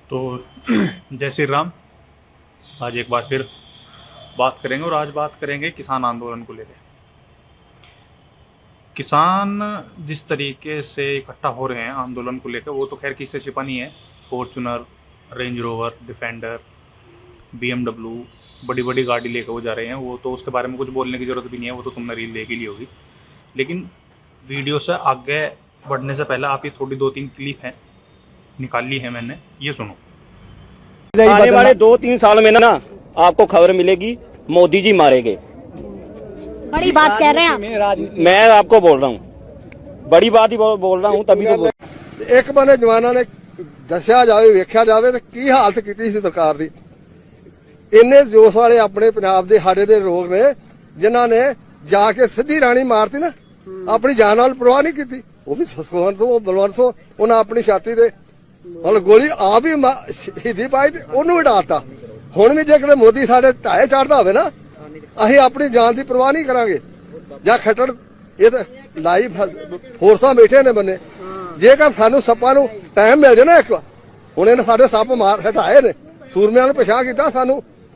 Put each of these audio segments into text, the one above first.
तो जय श्री राम। आज एक बार फिर बात करेंगे और आज बात करेंगे किसान आंदोलन को लेकर। किसान जिस तरीके से इकट्ठा हो रहे हैं आंदोलन को लेकर, वो तो खैर किससे छिपा नहीं है। Fortuner, range rover, defender, BMW, बड़ी बड़ी गाड़ी लेकर वो जा रहे हैं। वो तो उसके बारे में कुछ बोलने की ज़रूरत भी नहीं है, वो तो तुमने रील देख ही ली होगी। लेकिन वीडियो से आगे बढ़ने से पहले आप ये थोड़ी 2-3 क्लिप हैं निकाली है मैंने, ये सुनो। आने वाले 2-3 साल में ना आपको खबर मिलेगी मोदी जी मारे गए। बड़ी बात कह रहे हैं आप। मैं आपको बोल रहा हूँ, बड़ी बात ही बोल रहा हूँ, तभी तो एक बने जवाना ने दसिया जाए वेख्या जाए तो की हालत की सरकार दी। इन्ने जोश वाले अपने पंजाब के हाड़े दे लोग ने जिन्हों ने जाके सीधी राणी मारती ना, अपनी जान नाल परवाह नहीं की। वो भी बलवंत सो उन्हें अपनी छाती दे गोली आप ही शहीदी पाई उन्होंने भी डालता। हुण भी जे मोदी साडे ढाए चढ़ता हो ना, असीं अपनी जान की परवाह नहीं करांगे। या खट्टर ये तो लाइव फोर्सा बैठे ने बने, जेकर सानू सप्पां नू टाइम मिल जाए ना, एक हुण इन्हें साडे सप मार हटाए ने, सूरमियां नू पछाण कीता, सानू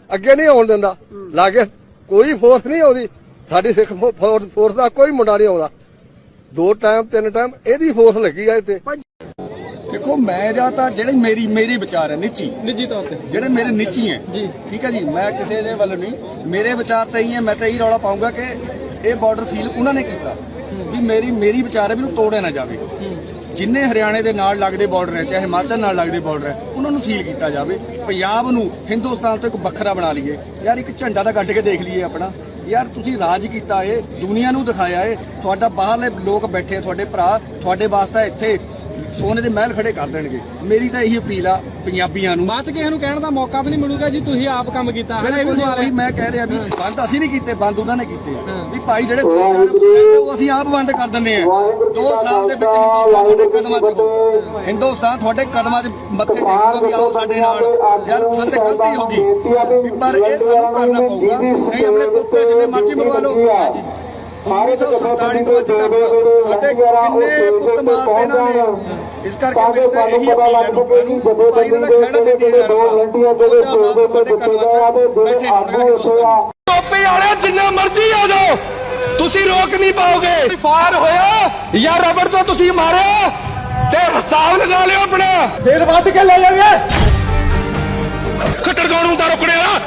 अगे नहीं आउण दिंदा। लागे कोई फोर्स नहीं आउंदी, साडी सिख फोर्स दा कोई मुंडा नहीं आउंदा। 2 टाइम 3 टाइम एदी फोर्स लगी है इत्थे। देखो मैं जाता जेडे मेरी विचार है निजी तौर पे जेडे मेरे निजी हैं जी, ठीक है जी। मैं किसी दे वालों नहीं, मेरे विचार तो यही है। मैं तो यही रौला पाऊंगा कि ये बॉर्डर सील उन्होंने किया भी मेरी विचार है भी तोड़िया ना जाए। जिन्ने हरियाणे के नाल लगते बॉर्डर है, चाहे हिमाचल नाल लगते बॉर्डर है, उन्होंने सील किया जाए। पंजाब नूं हिंदुस्तान तो एक बखरा बना लीए यार, एक झंडा तो कट के देख लीए अपना। यार तुसीं राज किया है, दुनिया नूं दिखाया है, तुहाडा बाहरले लोग बैठे, तुहाडे भरा तुहाडे वास्ते इत्थे सोने दे महल खड़े कर देणगे। मेरी तो यही अपील आ पंजाबियां नूं। बात किसी नूं कहण दा मौका भी नहीं मिलूगा जी, तुसीं आप काम कीता है ना। ये भी सवाल है। मैं कह रहा भी बंद असीं नहीं कीते, बंद उन्होंने कीते भी भाई जेडे वो असीं आप बंद कर दिंदे आ। 2 साल दे विच हिंदुस्तान तुहाडे कदमां 'ਚ हो, हिंदुस्तान तुहाडे कदमां 'ਚ मत्थे टेकूगा भी आओ साडे नाल। यार साडे गलती होगी पर ये सानूं करना पऊगा, नहीं अपने पुत्ते जिन्ने मर्जी मरवा लो। 1947 ਤੋਂ ਅੱਜ ਤੱਕ ਸਾਡੇ ਕਿੰਨੇ ਪੁੱਤ ਮਾਰਦੇ ਇਹਨਾਂ ਨੇ। ਇਸ ਕਰਕੇ ਮੇਰੇ ਤੇ ਇਹੀ ਅਪੀਲ ਹੈ ਲੋਕਾਂ ਨੂੰ, ਭਾਈ ਇਹਨਾਂ ਦਾ ਖਹਿੜਾ ਛੱਡੀਏ ਯਾਰ। ਟੋਪੀ ਵਾਲੇ ਜਿੰਨੇ ਮਰਜ਼ੀ ਆ ਜਾਓ, ਤੁਸੀਂ ਰੋਕ ਨਹੀਂ ਪਾਓਗੇ। ਫਾਇਰ ਹੋਇਆ ਜਾਂ ਰਬੜ ਤੋਂ ਤੁਸੀਂ ਮਾਰਿਆ ਤੇ ਹਿਸਾਬ ਲਗਾ ਲਿਓ ਆਪਣਾ, ਫੇਰ ਵੱਧ ਕੇ ਲੈ ਜਾਣਗੇ। ਖੱਟਰ ਕੌਣ ਹੁੰਦਾ ਰੁਕਣੇ ਵਾਲਾ?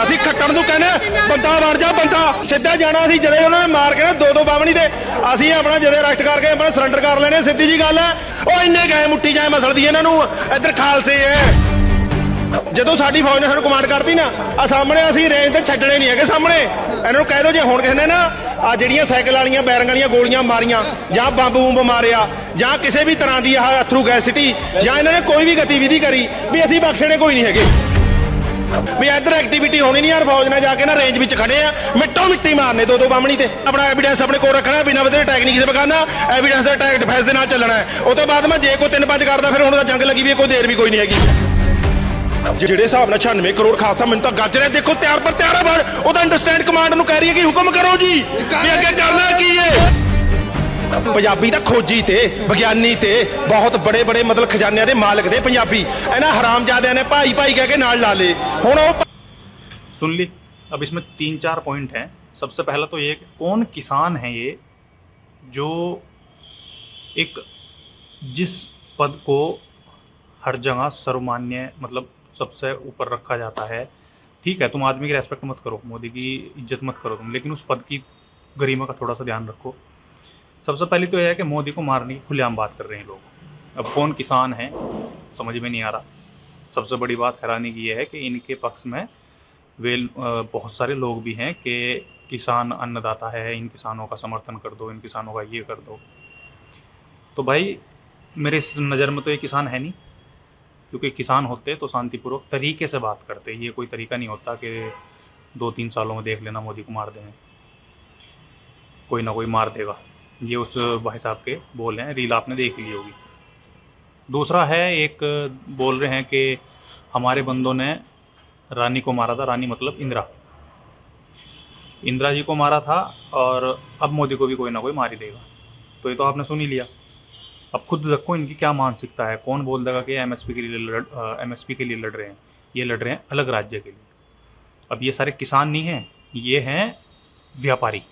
ਅਸੀਂ ਖੱਟਣ ਨੂੰ ਕਹਿੰਦੇ ਬੰਦਾ ਬਣ ਜਾ, ਬੰਦਾ ਸਿੱਧਾ ਜਾਣਾ। ਅਸੀਂ ਜਦੇ ਉਹਨਾਂ ਨੇ ਮਾਰ ਕੇ ਨਾ 2-2 ਬਾਵਣੀ ਦੇ ਅਸੀਂ ਆਪਣਾ ਜਦੇ ਅਰੈਸਟ ਕਰਕੇ ਆਪਣਾ ਸਰੈਂਡਰ ਕਰ ਲੈਣੇ। ਸਿੱਧੀ ਜੀ ਗੱਲ ਹੈ। ਉਹ ਇੰਨੇ ਗਏ ਮੁੱਠੀ ਜਾਏ ਮਸਲਦੀ ਇਹਨਾਂ ਨੂੰ, ਇੱਧਰ ਖਾਲਸੇ ਹੈ। ਜਦੋਂ ਸਾਡੀ ਫੌਜ ਨੇ ਸਾਨੂੰ ਕਮਾਂਡ ਕਰਤੀ ਨਾ, ਆ ਸਾਹਮਣੇ ਅਸੀਂ ਰੇਂਜ ਤੇ ਛੱਡਣੇ ਨਹੀਂ ਹੈਗੇ। ਸਾਹਮਣੇ ਇਹਨਾਂ ਨੂੰ ਕਹਿ ਦਿਓ ਜੇ ਹੁਣ ਕਿਸੇ ਨੇ ਨਾ ਆ ਜਿਹੜੀਆਂ ਸਾਈਕਲ ਵਾਲੀਆਂ ਬੈਰਿੰਗ ਵਾਲੀਆਂ ਗੋਲੀਆਂ ਮਾਰੀਆਂ ਜਾਂ ਬੰਬ ਬੂੰਬ ਮਾਰਿਆ ਜਾਂ ਕਿਸੇ ਵੀ ਤਰ੍ਹਾਂ ਦੀ ਆਹ ਅਥਰੂ ਗੈਸ ਸਿਟੀ ਜਾਂ ਇਹਨਾਂ ਨੇ ਕੋਈ ਵੀ ਗਤੀਵਿਧੀ ਕਰੀ, ਵੀ ਅਸੀਂ ਬਖਸ਼ਣੇ ਕੋਈ ਨਹੀਂ ਹੈਗੇ। ਵੀ ਇੱਧਰ ਐਕਟੀਵਿਟੀ ਹੋਣੀ ਨਹੀਂ। ਯਾਰ ਫੌਜ ਨੇ ਜਾ ਕੇ ਨਾ ਰੇਂਜ ਵਿੱਚ ਖੜੇ ਆ, ਮਿੱਟੋ ਮਿੱਟੀ ਮਾਰਨੇ 2-2 ਬਾਮਣੀ ਤੇ। ਆਪਣਾ ਐਵੀਡੈਂਸ ਆਪਣੇ ਕੋਲ ਰੱਖਣਾ, ਬਿਨਾਂ ਵਧੇ ਅਟੈਕ ਨਹੀਂ ਕਿਸੇ ਬਗਾਨਾ। ਐਵੀਡੈਂਸ ਦਾ ਅਟੈਕ ਡਿਫੈਂਸ ਦੇ ਨਾਲ ਚੱਲਣਾ ਹੈ। ਉਹ ਤੋਂ ਬਾਅਦ ਮੈਂ ਜੇ ਕੋਈ 3-5 ਕਰਦਾ ਫਿਰ ਹੁਣ ਤਾਂ ਜੰਗ ਲੱਗੀ ਵੀ ਕੋਈ ਦੇਰ ਵੀ ਕੋਈ ਨਹੀਂ ਹੈਗੀ। ਜਿਹੜੇ ਹਿਸਾਬ ਨਾਲ 96 ਕਰੋੜ ਖਾਲਸਾ ਮੈਨੂੰ ਤਾਂ ਗੱਜ ਰਿਹਾ। ਦੇਖੋ ਤਿਆਰ ਪਰ ਤਿਆਰ ਆ। ਉਹਦਾ ਅੰਡਰਸਟੈਂਡ ਕਮਾਂਡ ਨੂੰ ਕਹਿ ਰਹੀ ਹੈ ਕਿ ਹੁਕਮ ਕਰੋ ਜੀ ਵੀ ਅੱਗੇ ਕਰਨਾ ਕੀ ਹੈ। ਪੰਜਾਬੀ ਦਾ ਖੋਜੀ ਤੇ ਵਿਗਿਆਨੀ ਤੇ ਬਹੁਤ बड़े मतलब खजानिਆਂ ਦੇ मालिक ਦੇ ਪੰਜਾਬੀ ਇਹਨਾਂ ਹਰਾਮਜ਼ਾਦਿਆਂ ने भाई भाई कह के नाल ला ले। ਹੁਣ ਉਹ सुन ली। अब इसमें 3-4 पॉइंट हैं। सबसे पहला तो ये कौन किसान है ये जो एक जिस पद को हर जगह सर्वमान्य मतलब सबसे ऊपर रखा जाता है। ठीक है, तुम आदमी की रेस्पेक्ट मत करो, मोदी की इज्जत मत करो तुम, लेकिन उस पद की गरिमा का थोड़ा सा ध्यान रखो। सबसे पहले तो यह है कि मोदी को मारने की खुलेआम बात कर रहे हैं लोग। अब कौन किसान है समझ में नहीं आ रहा। सबसे बड़ी बात हैरानी की यह है कि इनके पक्ष में वे बहुत सारे लोग भी हैं कि किसान अन्नदाता है, इन किसानों का समर्थन कर दो, इन किसानों का ये कर दो। तो भाई मेरे नज़र में तो ये किसान है नहीं, क्योंकि किसान होते तो शांतिपूर्वक तरीके से बात करते। ये कोई तरीका नहीं होता कि 2-3 सालों में देख लेना मोदी को मार देंगे, कोई ना कोई मार देगा। ये उस भाई साहब के बोल हैं, रील आपने देख ली होगी। दूसरा है, एक बोल रहे हैं कि हमारे बंदों ने रानी को मारा था। रानी मतलब इंदिरा जी को मारा था और अब मोदी को भी कोई ना कोई मार ही देगा। तो ये तो आपने सुन ही लिया। अब खुद देखो इनकी क्या मानसिकता है। कौन बोल देगा कि एमएसपी के लिए लड़ रहे हैं, ये लड़ रहे हैं अलग राज्य के लिए। अब ये सारे किसान नहीं हैं, ये हैं व्यापारी,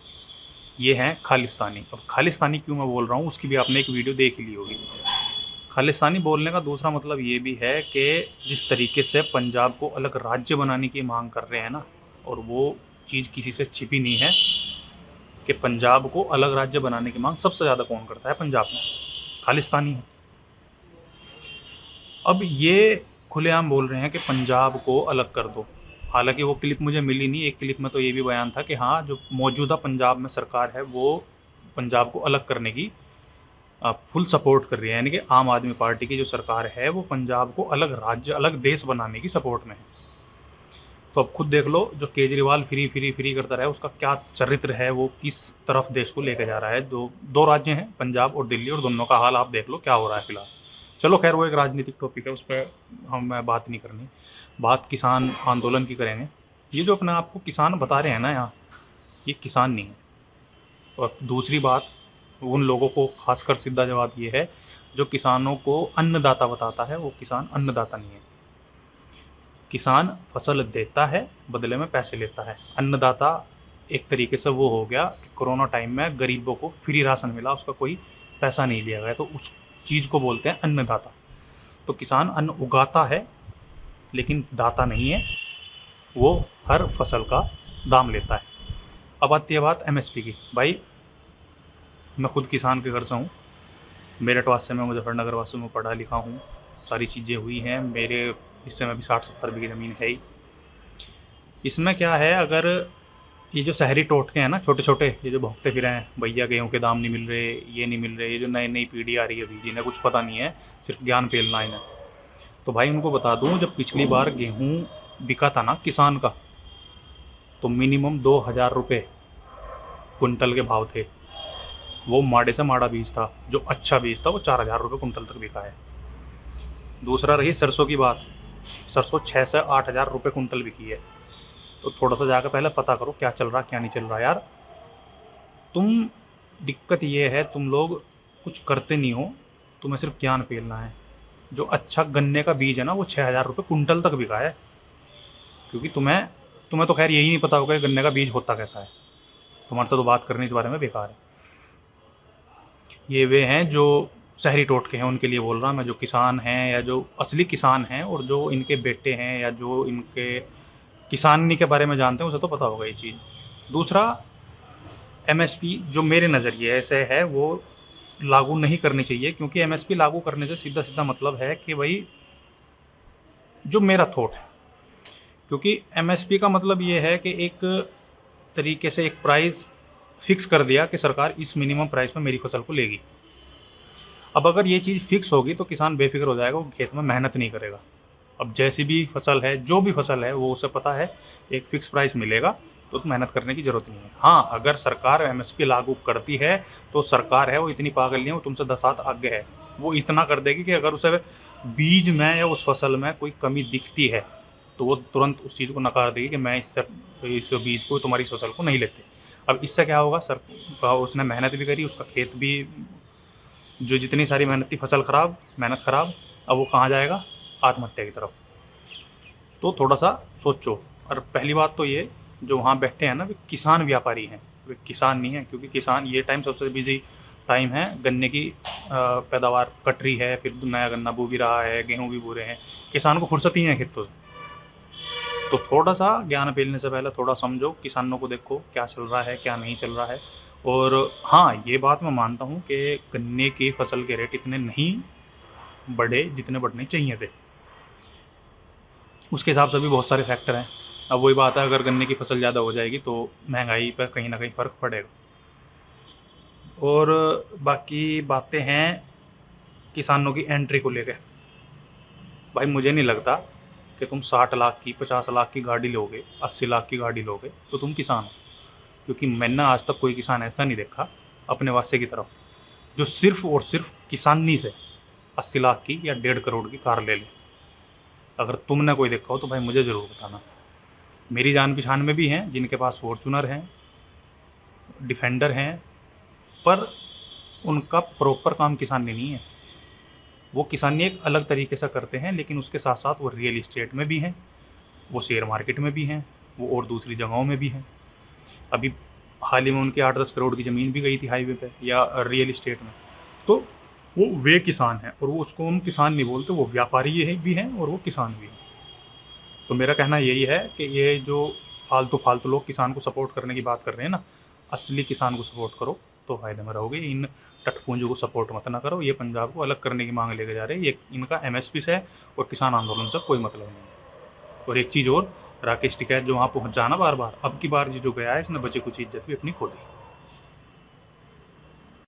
ये हैं खालिस्तानी। अब खालिस्तानी क्यों मैं बोल रहा हूँ उसकी भी आपने एक वीडियो देख ली होगी। खालिस्तानी बोलने का दूसरा मतलब ये भी है कि जिस तरीके से पंजाब को अलग राज्य बनाने की मांग कर रहे हैं ना, और वो चीज़ किसी से छिपी नहीं है कि पंजाब को अलग राज्य बनाने की मांग सबसे ज़्यादा कौन करता है पंजाब में? खालिस्तानी है। अब ये खुलेआम बोल रहे हैं कि पंजाब को अलग कर दो। हालांकि वो क्लिप मुझे मिली नहीं, एक क्लिप में तो ये भी बयान था कि हाँ, जो मौजूदा पंजाब में सरकार है वो पंजाब को अलग करने की फुल सपोर्ट कर रही है, यानी कि आम आदमी पार्टी की जो सरकार है वो पंजाब को अलग राज्य, अलग देश बनाने की सपोर्ट में है। तो अब खुद देख लो, जो केजरीवाल फ्री करता रहा है उसका क्या चरित्र है, वो किस तरफ देश को लेकर जा रहा है। दो राज्य हैं, पंजाब और दिल्ली, और दोनों का हाल आप देख लो क्या हो रहा है फिलहाल। चलो खैर, वो एक राजनीतिक टॉपिक है, उस पर मैं बात नहीं करनी। बात किसान आंदोलन की करेंगे। ये जो अपने आप को किसान बता रहे हैं ना यहाँ, ये किसान नहीं है। और दूसरी बात, उन लोगों को खासकर सीधा जवाब ये है जो किसानों को अन्नदाता बताता है, वो किसान अन्नदाता नहीं है। किसान फसल देता है, बदले में पैसे लेता है। अन्नदाता एक तरीके से वो हो गया कि कोरोना टाइम में गरीबों को फ्री राशन मिला, उसका कोई पैसा नहीं लिया गया, तो उस चीज़ को बोलते हैं अन्नदाता। तो किसान अन्न उगाता है लेकिन दाता नहीं है, वो हर फसल का दाम लेता है। अब आती है बात एमएसपी की। भाई मैं खुद किसान के घर से हूँ, मेरठ वासी में, मुजफ्फरनगर वासी में पढ़ा लिखा हूँ, सारी चीज़ें हुई हैं। मेरे हिस्से में भी 60-70 बीघे ज़मीन है ही। इसमें क्या है, अगर ये जो शहरी टोटके हैं ना, छोटे छोटे, ये जो भौंकते फिरे हैं, भैया गेहूँ के दाम नहीं मिल रहे, ये नहीं मिल रहे, ये जो नई पीढ़ी आ रही है अभी, जिन्हें कुछ पता नहीं है, सिर्फ ज्ञान फैलना इन्हें, तो भाई उनको बता दूँ, जब पिछली बार गेहूँ बिका था ना किसान का, तो मिनिमम 2000 रुपये कुंटल के भाव थे। वो माड़े से माड़ा बीज था, जो अच्छा बीज था वो 4000 रुपये कुंटल तक बिका है। दूसरा रही सरसों की बात, सरसों 6 से 8000 रुपये कुंटल बिकी है। तो थोड़ा सा जाकर पहले पता करो क्या चल रहा क्या नहीं चल रहा यार। तुम, दिक्कत ये है तुम लोग कुछ करते नहीं हो, तुम्हें सिर्फ ज्ञान फैलना है। जो अच्छा गन्ने का बीज है ना, वो 6000 रुपये कुंटल तक बिका है, क्योंकि तुम्हें तो खैर यही नहीं पता होगा कि गन्ने का बीज होता कैसा है। तुम्हारे से तो बात करने इस बारे में बेकार है। ये वे हैं जो शहरी टोटके हैं, उनके लिए बोल रहा मैं, जो किसान हैं या जो असली किसान हैं और जो इनके बेटे हैं या जो इनके किसानी के बारे में जानते हैं, उसे तो पता होगा ये चीज़। दूसरा, एमएसपी जो मेरे नज़रिए से है वो लागू नहीं करनी चाहिए, क्योंकि एमएसपी लागू करने से सीधा सीधा मतलब है कि भाई, जो मेरा थॉट है, क्योंकि एमएसपी का मतलब ये है कि एक तरीके से एक प्राइस फिक्स कर दिया कि सरकार इस मिनिमम प्राइस में मेरी फसल को लेगी। अब अगर ये चीज़ फिक्स होगी तो किसान बेफिक्र हो जाएगा, वो खेत में मेहनत नहीं करेगा। अब जैसी भी फसल है, जो भी फसल है, वो उसे पता है एक फिक्स प्राइस मिलेगा, तो मेहनत करने की ज़रूरत नहीं है। हाँ, अगर सरकार एमएसपी लागू करती है तो सरकार है वो इतनी पागल नहीं है, वो तुमसे 10 हाथ आगे है। वो इतना कर देगी कि अगर उसे बीज में या उस फसल में कोई कमी दिखती है तो वो तुरंत उस चीज़ को नकार देगी कि मैं इस बीज को, तुम्हारी इस फसल को नहीं लेते। अब इससे क्या होगा, उसने मेहनत भी करी, उसका खेत भी, जो जितनी सारी मेहनत थी, फसल खराब, मेहनत खराब, अब वो कहाँ जाएगा? आत्महत्या की तरफ। तो थोड़ा सा सोचो। और पहली बात तो ये, जो वहाँ बैठे हैं ना, वे किसान व्यापारी हैं, वे किसान नहीं हैं, क्योंकि किसान ये टाइम सबसे बिजी टाइम है, गन्ने की पैदावार कट रही है, फिर नया गन्ना बो भी रहा है, गेहूँ भी बो रहे हैं, किसान को फुर्सत ही है खेतों से। तो थोड़ा सा ज्ञान फैलने से पहले थोड़ा समझो, किसानों को देखो क्या चल रहा है क्या नहीं चल रहा है। और हाँ, ये बात मैं मानता हूँ कि गन्ने की फसल के रेट इतने नहीं बढ़े जितने बढ़ने चाहिए थे, उसके हिसाब से भी बहुत सारे फैक्टर हैं। अब वही बात है, अगर गन्ने की फसल ज़्यादा हो जाएगी तो महंगाई पर कहीं ना कहीं फ़र्क पड़ेगा। और बाकी बातें हैं किसानों की एंट्री को लेकर। भाई मुझे नहीं लगता कि तुम 60 लाख की, 50 लाख की गाड़ी लोगे, 80 लाख की गाड़ी लोगे तो तुम किसान हो, क्योंकि मैंने आज तक कोई किसान ऐसा नहीं देखा अपने वास्ते की तरफ जो सिर्फ और सिर्फ किसानी से 80 लाख की या 1.5 करोड़ की कार ले ले। अगर तुमने कोई देखा हो तो भाई मुझे ज़रूर बताना। मेरी जान पहचान में भी हैं जिनके पास फॉर्चूनर हैं, डिफेंडर हैं, पर उनका प्रॉपर काम किसानी नहीं है। वो किसानी एक अलग तरीके से करते हैं, लेकिन उसके साथ साथ वो रियल इस्टेट में भी हैं, वो शेयर मार्केट में भी हैं, वो और दूसरी जगहों में भी हैं। अभी हाल ही में उनकी 8-10 करोड़ की ज़मीन भी गई थी हाईवे पे या रियल इस्टेट में। तो वो वे किसान हैं, और वो उसको हम किसान नहीं बोलते, वो व्यापारी भी हैं और वो किसान भी हैं। तो मेरा कहना यही है कि ये जो फालतू लोग किसान को सपोर्ट करने की बात कर रहे हैं ना, असली किसान को सपोर्ट करो तो फायदे में रहोगे। इन टटपुंजों को सपोर्ट मत ना करो। ये पंजाब को अलग करने की मांग लेके जा रहे हैं। ये इनका एमएसपी से और किसान आंदोलन से कोई मतलब नहीं। और एक चीज़ और, राकेश टिकैत जो वहाँ पहुँच जाना बार बार, अब की बार जो गया है इसने बचे कुछ इज्जत भी अपनी खो दी।